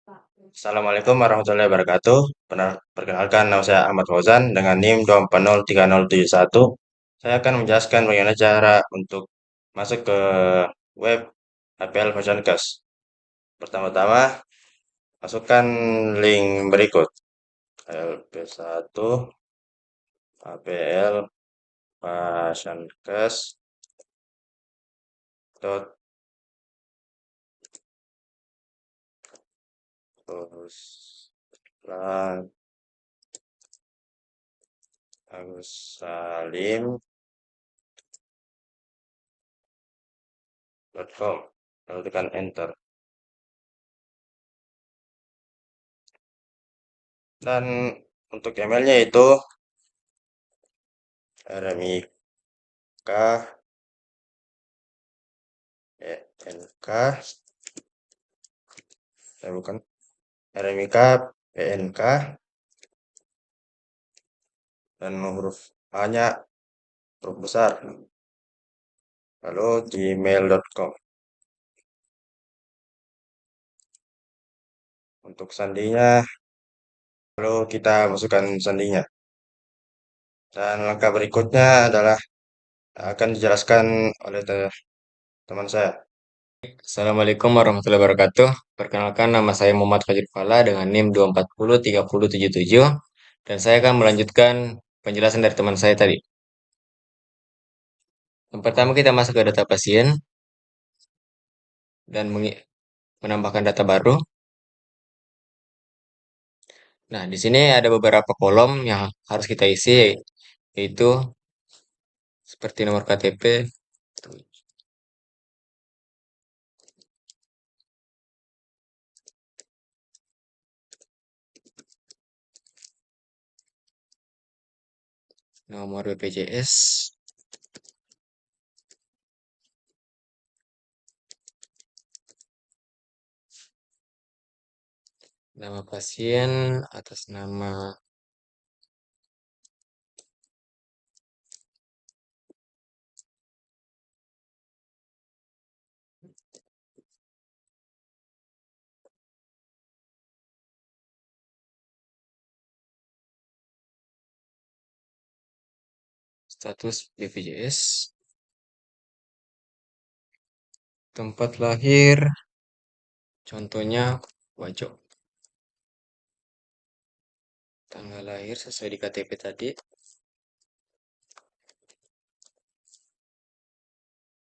Assalamualaikum warahmatullahi wabarakatuh. Perkenalkan, nama saya Ahmad Fauzan dengan NIM 2403071. Saya akan menjelaskan bagaimana cara untuk masuk ke web APL Fashion Cash. Pertama-tama, masukkan link berikut: lp1 APL Fashion Cash dot terus Agus Salim .com, lalu tekan enter. Dan untuk emailnya itu rmik PNK, bukan, RMIK PNK, dan huruf A-nya huruf besar, lalu gmail.com. Untuk sandinya, lalu kita masukkan sandinya. Dan langkah berikutnya adalah akan dijelaskan oleh teman saya. Assalamualaikum warahmatullahi wabarakatuh. Perkenalkan, nama saya Muhammad Fajri Fala dengan NIM 2403077, dan saya akan melanjutkan penjelasan dari teman saya tadi. Yang pertama, kita masuk ke data pasien dan menambahkan data baru. Nah, di sini ada beberapa kolom yang harus kita isi, yaitu seperti nomor KTP, nomor BPJS, nama pasien atas nama status BPJS, tempat lahir, contohnya Wajo, tanggal lahir sesuai di KTP tadi,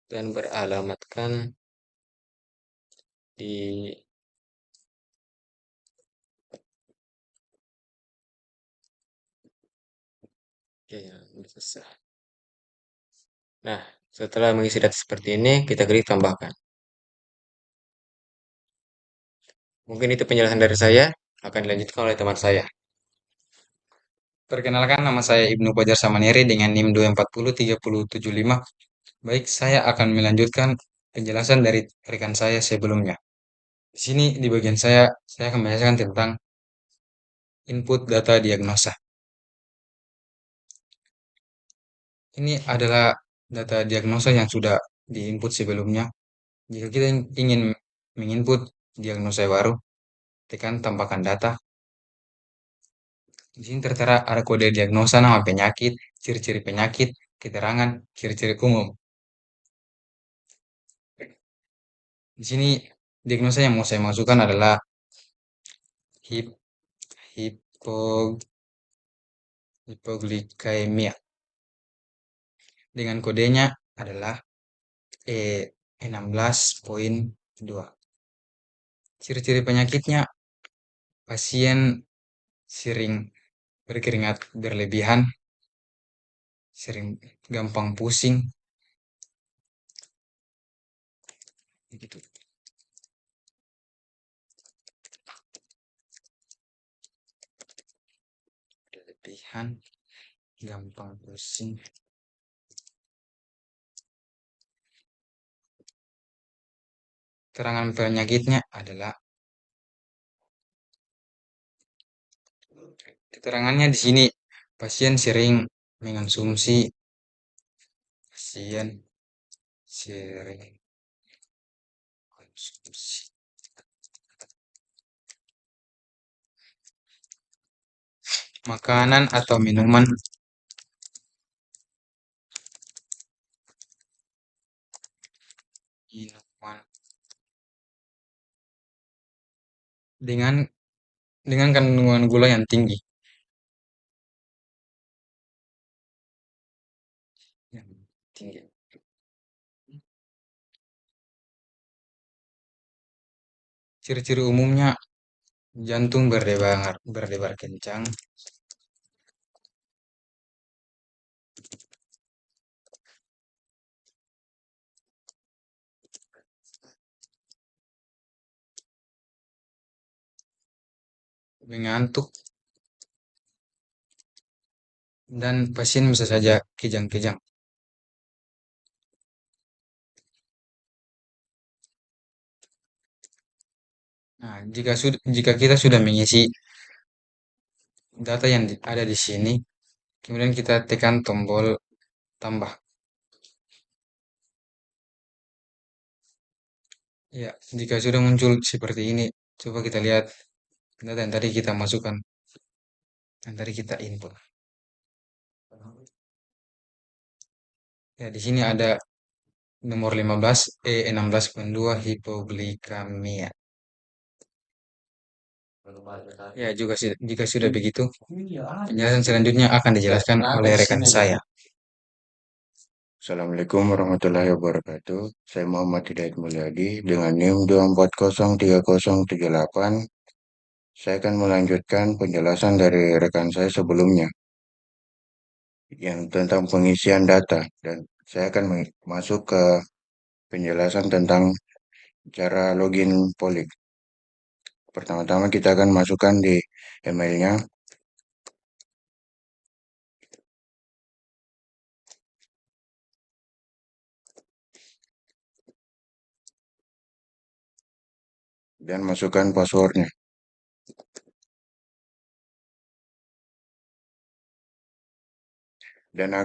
dan beralamatkan di ya, selesai. Nah, setelah mengisi data seperti ini, kita klik tambahkan. Mungkin itu penjelasan dari saya, akan dilanjutkan oleh teman saya. Perkenalkan, nama saya Ibnu Fajar Samaneri dengan NIM 2403075. Baik, saya akan melanjutkan penjelasan dari rekan saya sebelumnya. Di sini di bagian saya akan menjelaskan tentang input data diagnosa. Ini adalah data diagnosa yang sudah diinput sebelumnya. Jika kita ingin menginput diagnosa baru, tekan tambahkan data. Di sini tertera ada kode diagnosa, nama penyakit, ciri-ciri penyakit, keterangan, ciri-ciri umum. Di sini diagnosa yang mau saya masukkan adalah hip, hipo, hipoglikemia. Dengan kodenya adalah E16.2. Ciri-ciri penyakitnya, pasien sering berkeringat berlebihan, sering gampang pusing, gitu. Berlebihan, gampang pusing. Keterangan penyakitnya adalah keterangannya di sini pasien sering mengonsumsi pasien sering konsumsi makanan atau minuman minuman dengan kandungan gula yang tinggi. Yang tinggi. Ciri-ciri umumnya jantung berdebar kencang, mengantuk, dan pasien bisa saja kejang-kejang. Nah, jika kita sudah mengisi data yang ada di sini, kemudian kita tekan tombol tambah. Ya, jika sudah muncul seperti ini, coba kita lihat data yang tadi kita masukkan, yang tadi kita input. Ya, di sini ada nomor 15, 16,2 hipoglikamia. Ya, jika sudah begitu, penjelasan selanjutnya akan dijelaskan oleh rekan saya. Assalamualaikum warahmatullahi wabarakatuh. Saya Muhammad Hidayat Mulyadi dengan NIM 2403078. Saya akan melanjutkan penjelasan dari rekan saya sebelumnya yang tentang pengisian data dan saya akan masuk ke penjelasan tentang cara login Polik. Pertama-tama kita akan masukkan di emailnya dan masukkan passwordnya. Dan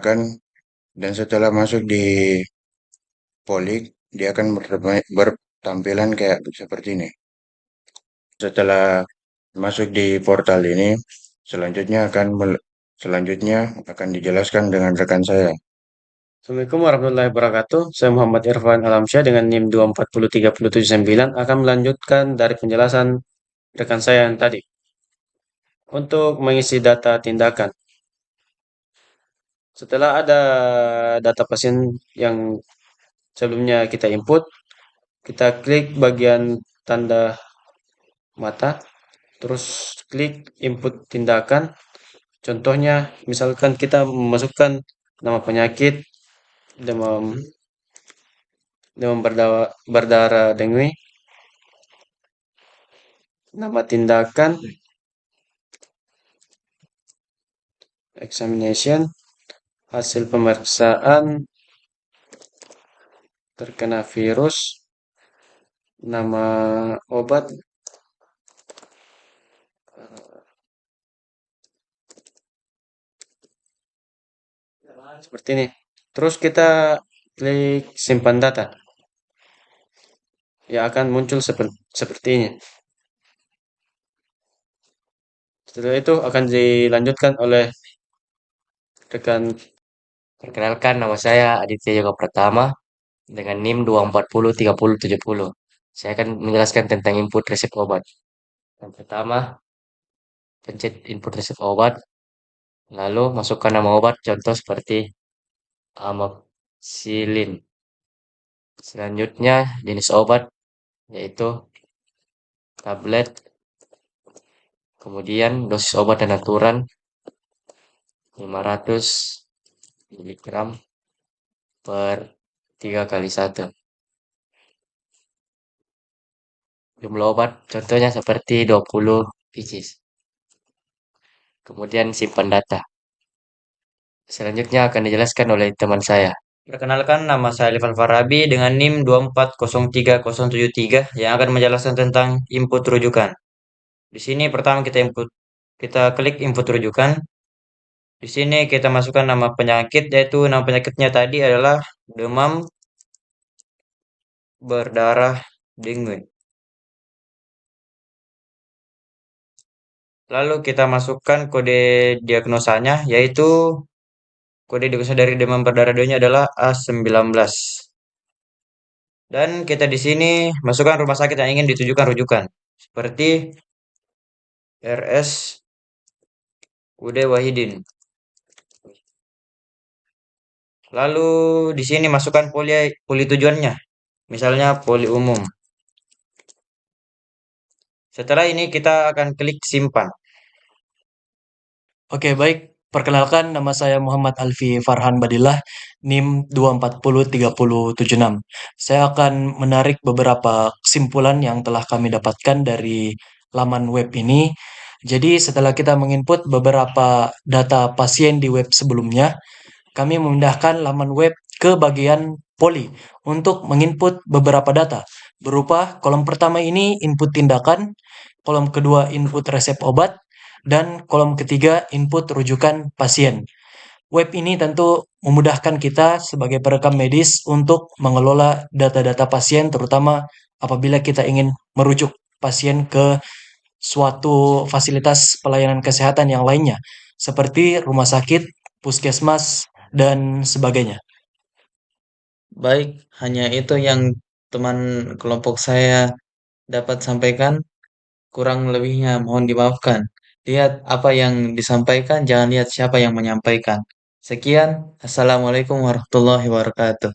setelah masuk di Polik, dia akan bertampilan kayak seperti ini. Setelah masuk di portal ini, selanjutnya akan dijelaskan dengan rekan saya. Assalamualaikum warahmatullahi wabarakatuh. Saya Muhammad Irfan Alamsyah dengan NIM 2403079 akan melanjutkan dari penjelasan rekan saya yang tadi. Untuk mengisi data tindakan. Setelah ada data pasien yang sebelumnya kita input, kita klik bagian tanda mata, terus klik input tindakan. Contohnya, misalkan kita memasukkan nama penyakit, demam demam berdarah dengue, nama tindakan, examination, hasil pemeriksaan, terkena virus, nama obat, seperti ini. Terus kita klik simpan data. Ya akan muncul seperti ini. Setelah itu akan dilanjutkan oleh rekan. Perkenalkan, nama saya Aditya Yoga Pratama dengan NIM 2403070. Saya akan menjelaskan tentang input resep obat. Yang pertama, pencet input resep obat, lalu masukkan nama obat, contoh seperti amoxicillin. Selanjutnya, jenis obat, yaitu tablet. Kemudian, dosis obat dan aturan, 500 mg per 3 kali 1. Jumlah obat contohnya seperti 20 pieces. Kemudian simpan data. Selanjutnya akan dijelaskan oleh teman saya. Perkenalkan, nama saya Livan Farabi dengan NIM 2403073 yang akan menjelaskan tentang input rujukan. Di sini pertama kita klik input rujukan. Di sini kita masukkan nama penyakit, yaitu nama penyakitnya tadi adalah demam berdarah dengue. Lalu kita masukkan kode diagnosanya, yaitu kode diagnosa dari demam berdarah dengue adalah A19. Dan kita di sini masukkan rumah sakit yang ingin ditujukan rujukan, seperti RSUD Wahidin. Lalu di sini masukkan poli tujuannya, misalnya poli umum. Setelah ini kita akan klik simpan. Oke, baik. Perkenalkan, nama saya Muhammad Alfi Farhan Badillah, NIM 2403076. Saya akan menarik beberapa kesimpulan yang telah kami dapatkan dari laman web ini. Jadi, setelah kita menginput beberapa data pasien di web sebelumnya, kami memindahkan laman web ke bagian poli untuk menginput beberapa data berupa kolom pertama ini input tindakan, kolom kedua input resep obat, dan kolom ketiga input rujukan pasien. Web ini tentu memudahkan kita sebagai perekam medis untuk mengelola data-data pasien, terutama apabila kita ingin merujuk pasien ke suatu fasilitas pelayanan kesehatan yang lainnya, seperti rumah sakit, puskesmas, dan sebagainya. Baik, hanya itu yang teman kelompok saya dapat sampaikan. Kurang lebihnya mohon dimaafkan. Lihat apa yang disampaikan, jangan lihat siapa yang menyampaikan. Sekian, Assalamualaikum warahmatullahi wabarakatuh.